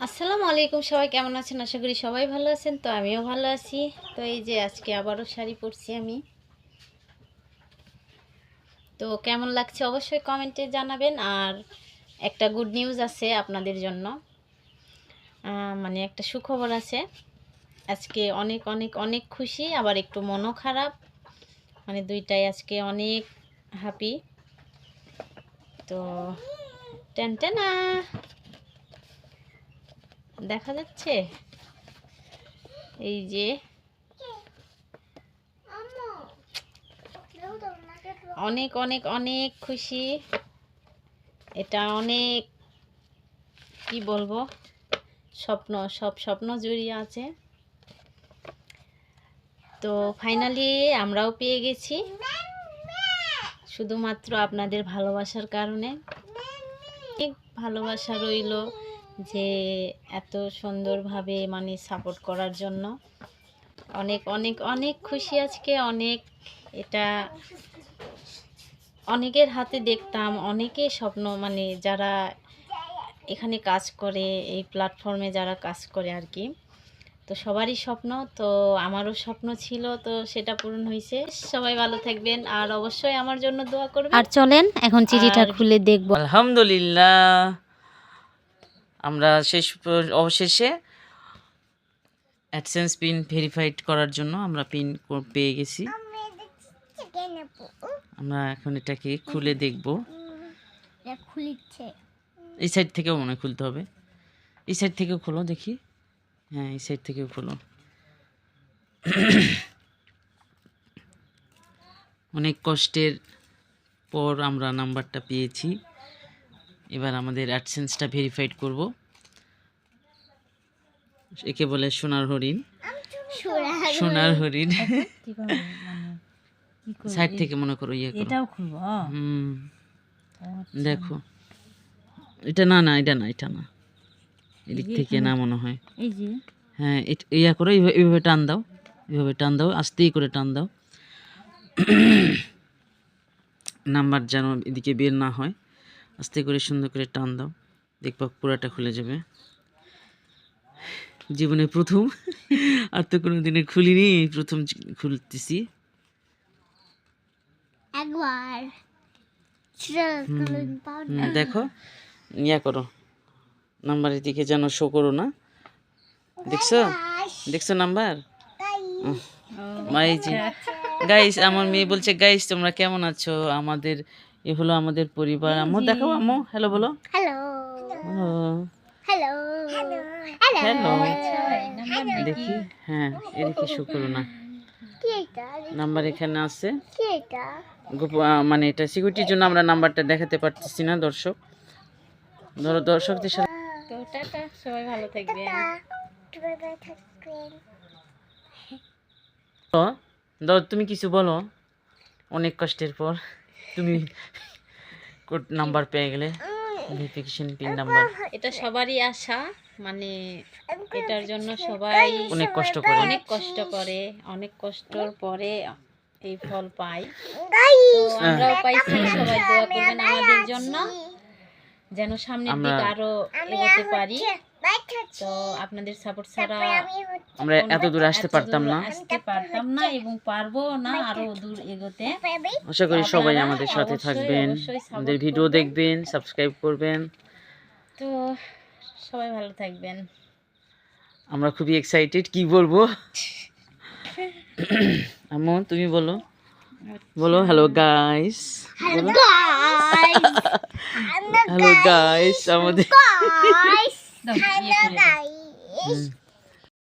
আসসালামু আলাইকুম, সবাই কেমন আছেন? আশা করি সবাই ভালো আছেন। তো আমিও ভালো আছি। তো এই যে আজকে আবারও শাড়ি পরছি আমি। তো কেমন লাগছে অবশ্যই কমেন্টে জানাবেন। আর একটা গুড নিউজ আছে আপনাদের জন্য, মানে একটা সুখবর আছে। আজকে অনেক অনেক অনেক খুশি, আবার একটু মনও খারাপ, মানে দুইটাই আজকে অনেক হ্যাপি। তো টেনটেনা দেখা যাচ্ছে, এই যে অনেক অনেক অনেক খুশি। এটা অনেক, কি বলবো, সব স্বপ্ন জড়িয়ে আছে। তো ফাইনালি আমরাও পেয়ে গেছি, শুধুমাত্র আপনাদের ভালোবাসার কারণে। অনেক ভালোবাসা রইল যে এত সুন্দরভাবে মানে সাপোর্ট করার জন্য। অনেক অনেক অনেক খুশি আজকে। অনেক, এটা অনেকের হাতে দেখতাম, অনেকে স্বপ্ন, মানে যারা এখানে কাজ করে, এই প্ল্যাটফর্মে যারা কাজ করে আর কি, তো সবারই স্বপ্ন। তো আমারও স্বপ্ন ছিল, তো সেটা পূরণ হয়েছে। সবাই ভালো থাকবেন আর অবশ্যই আমার জন্য দোয়া করবেন। আর চলেন এখন চিঠিটা খুলে দেখব। আলহামদুলিল্লাহ, আমরা অবশেষে অ্যাডসেন্স পিন ভেরিফাইড করার জন্য আমরা পিন পেয়ে গেছি। আমরা এখন এটাকে খুলে দেখব। এই সাইড থেকেও মনে খুলতে হবে। এই সাইড থেকেও খোলো দেখি। হ্যাঁ, এই সাইড থেকেও খোলো। অনেক কষ্টের পর আমরা নাম্বারটা পেয়েছি। এবার আমাদের অ্যাডসেন্সটা ভেরিফাইড করব। একে বলে সোনার হরিণ। সোনার হরিণ। সাইড থেকে মনে করো ইয়ে করো। এটাও খুলবো। দেখো, এটা না না, এটা না, এটা না, এদিক থেকে না মনে হয়। এই যে, হ্যাঁ, ইয়া করো, এইভাবে টান দাও, এইভাবে টান দাও, আস্তেই করে টান দাও। নাম্বার যেন এদিকে বের না হয়, আস্তে করে সুন্দর করে টান দাও, দেখবা পুরাটা খুলে যাবে। জীবনে প্রথম, আর তো কোনো দিনে খুলিনি, প্রথম খুলতেছি একবার। দেখো, ইয়া করো, নাম্বারের দিকে যেন শো করো না। দেখছো, দেখছো নাম্বার? গাইস, আমার মেয়ে বলছে গাইস তোমরা কেমন আছো, আমাদের এ হলো আমাদের পরিবার। আম্মু দেখো, আম্মু হ্যালো বলো। হ্যালো হ্যালো হ্যালো হ্যালো, দেখি। হ্যাঁ, এদিকে শো করো না। নাম্বার এখানে আছে, মানে এটা সিকিউরিটির জন্য আমরা নাম্বারটা দেখাতে পারতেছি না দর্শক। ধরো দর্শকদের সাথে। তো টাটা, সবাই ভালো থাকবেন। দাও, তুমি কিছু বলো। অনেক কষ্টের পর তুমি কোড নাম্বার পেয়ে গেলে, ভেরিফিকেশন পিন নাম্বার। এটা সবারই আশা, মানে এটার জন্য সবাই অনেক কষ্ট করে, অনেক কষ্ট করে, অনেক কষ্টর পরে এই ফল পাই। তো আমরাও পাইছি। সবাই দোয়া করবেন আমাদের জন্য, যেন সামনের দিকে আরো এগোতে পারি। তো আপনাদের সাপোর্ট ছাড়া আমরা এত দূর আসতে পারতাম না এবং পারবো না আরো দূর এগোতে। আশা করি সবাই আমাদের সাথে থাকবেন, আমাদের ভিডিও দেখবেন, সাবস্ক্রাইব করবেন। তো সবাই ভালো থাকবেন। আমরা খুবই এক্সাইটেড, কি বলবো। আম্মু তুমি বলো, বলো হ্যালো গাইস, হ্যালো গাইস আমাদের।